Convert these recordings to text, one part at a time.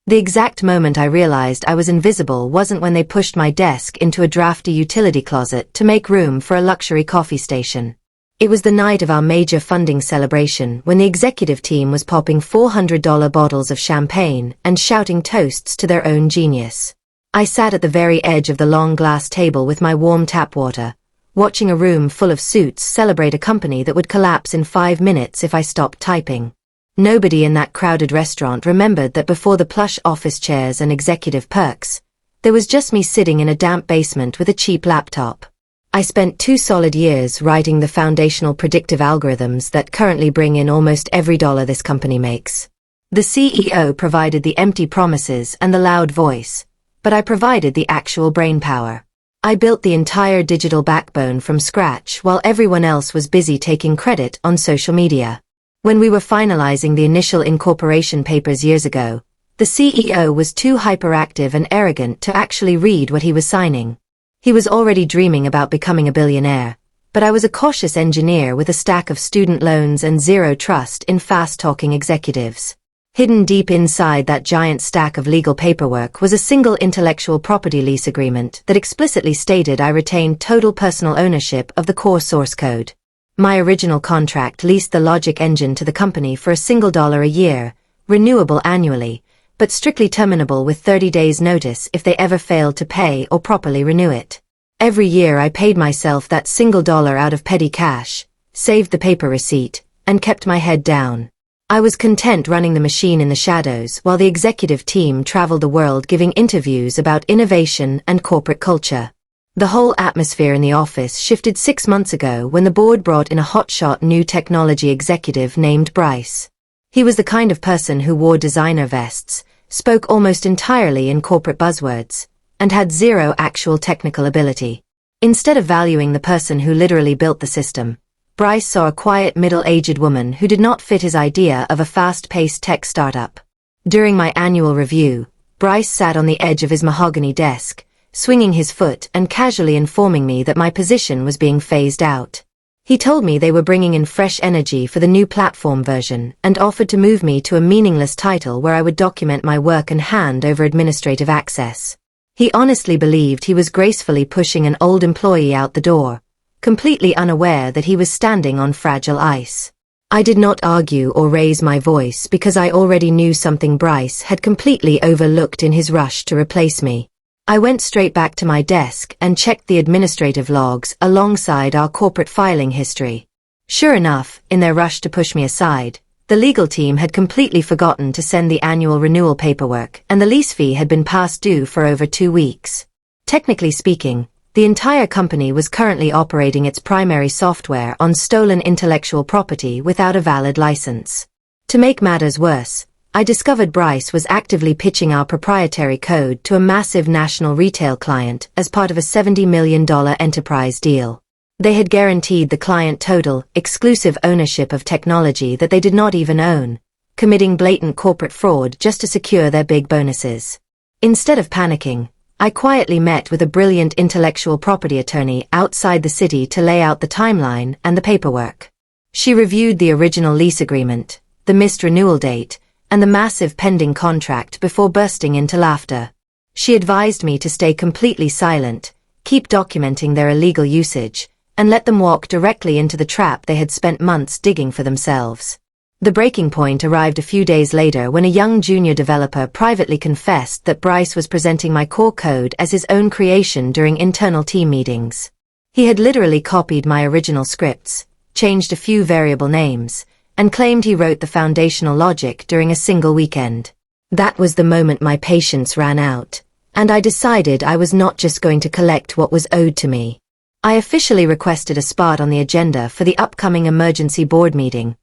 The exact moment I realized I was invisible wasn't when they pushed my desk into a drafty utility closet to make room for a luxury coffee station. It was the night of our major funding celebration when the executive team was popping $400 bottles of champagne and shouting toasts to their own genius. I sat at the very edge of the long glass table with my warm tap water, watching a room full of suits celebrate a company that would collapse in 5 minutes if I stopped typing. Nobody in that crowded restaurant remembered that before the plush office chairs and executive perks, there was just me sitting in a damp basement with a cheap laptop. I spent 2 solid years writing the foundational predictive algorithms that currently bring in almost every dollar this company makes. The CEO provided the empty promises and the loud voice, but I provided the actual brainpower. I built the entire digital backbone from scratch while everyone else was busy taking credit on social media. When we were finalizing the initial incorporation papers years ago, the CEO was too hyperactive and arrogant to actually read what he was signing. He was already dreaming about becoming a billionaire, but I was a cautious engineer with a stack of student loans and zero trust in fast-talking executives. Hidden deep inside that giant stack of legal paperwork was a single intellectual property lease agreement that explicitly stated I retained total personal ownership of the core source code. My original contract leased the logic engine to the company for $1 a year, renewable annually, but strictly terminable with 30 days notice if they ever failed to pay or properly renew it. Every year I paid myself that $1 out of petty cash, saved the paper receipt, and kept my head down. I was content running the machine in the shadows while the executive team traveled the world giving interviews about innovation and corporate culture. The whole atmosphere in the office shifted 6 months ago when the board brought in a hotshot new technology executive named Bryce. He was the kind of person who wore designer vests, spoke almost entirely in corporate buzzwords, and had zero actual technical ability. Instead of valuing the person who literally built the system, Bryce saw a quiet middle-aged woman who did not fit his idea of a fast-paced tech startup. During my annual review, Bryce sat on the edge of his mahogany desk, swinging his foot and casually informing me that my position was being phased out. He told me they were bringing in fresh energy for the new platform version and offered to move me to a meaningless title where I would document my work and hand over administrative access. He honestly believed he was gracefully pushing an old employee out the door, completely unaware that he was standing on fragile ice. I did not argue or raise my voice because I already knew something Bryce had completely overlooked in his rush to replace me. I went straight back to my desk and checked the administrative logs alongside our corporate filing history. Sure enough, in their rush to push me aside, the legal team had completely forgotten to send the annual renewal paperwork and the lease fee had been past due for over 2 weeks. Technically speaking, the entire company was currently operating its primary software on stolen intellectual property without a valid license. To make matters worse, I discovered Bryce was actively pitching our proprietary code to a massive national retail client as part of a $70 million enterprise deal. They had guaranteed the client total, exclusive ownership of technology that they did not even own, committing blatant corporate fraud just to secure their big bonuses. Instead of panicking, I quietly met with a brilliant intellectual property attorney outside the city to lay out the timeline and the paperwork. She reviewed the original lease agreement, the missed renewal date, and the massive pending contract before bursting into laughter. She advised me to stay completely silent, keep documenting their illegal usage, and let them walk directly into the trap they had spent months digging for themselves. The breaking point arrived a few days later when a young junior developer privately confessed that Bryce was presenting my core code as his own creation during internal team meetings. He had literally copied my original scripts, changed a few variable names, and claimed he wrote the foundational logic during a single weekend. That was the moment my patience ran out, and I decided I was not just going to collect what was owed to me. I officially requested a spot on the agenda for the upcoming emergency board meeting,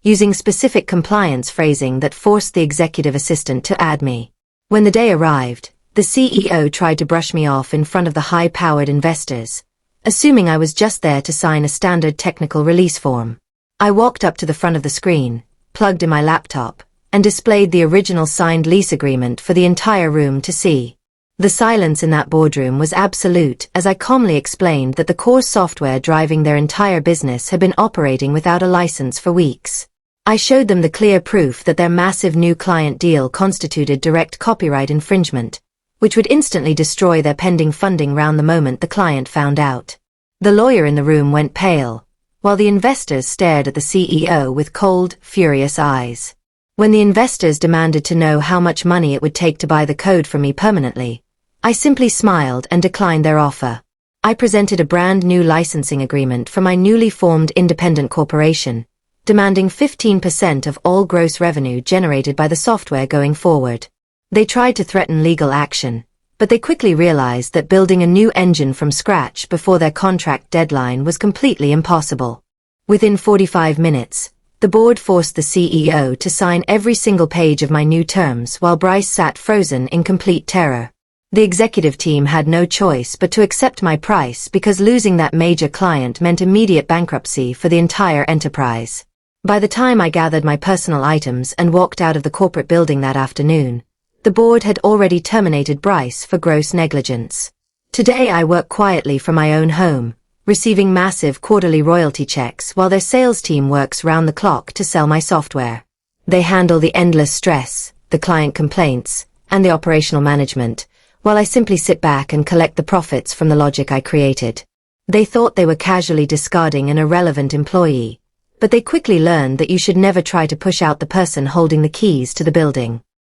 using specific compliance phrasing that forced the executive assistant to add me. When the day arrived, the CEO tried to brush me off in front of the high-powered investors, assuming I was just there to sign a standard technical release form. I walked up to the front of the screen, plugged in my laptop, and displayed the original signed lease agreement for the entire room to see. The silence in that boardroom was absolute as I calmly explained that the core software driving their entire business had been operating without a license for weeks. I showed them the clear proof that their massive new client deal constituted direct copyright infringement, which would instantly destroy their pending funding round the moment the client found out. The lawyer in the room went pale, while the investors stared at the CEO with cold, furious eyes. When the investors demanded to know how much money it would take to buy the code from me permanently, I simply smiled and declined their offer. I presented a brand new licensing agreement for my newly formed independent corporation, demanding 15% of all gross revenue generated by the software going forward. They tried to threaten legal action, but they quickly realized that building a new engine from scratch before their contract deadline was completely impossible. Within 45 minutes, the board forced the CEO to sign every single page of my new terms while Bryce sat frozen in complete terror. The executive team had no choice but to accept my price because losing that major client meant immediate bankruptcy for the entire enterprise. By the time I gathered my personal items and walked out of the corporate building that afternoon, the board had already terminated Bryce for gross negligence. Today I work quietly from my own home, receiving massive quarterly royalty checks while their sales team works round the clock to sell my software. They handle the endless stress, the client complaints, and the operational management, while I simply sit back and collect the profits from the logic I created. They thought they were casually discarding an irrelevant employee, but they quickly learned that you should never try to push out the person holding the keys to the building.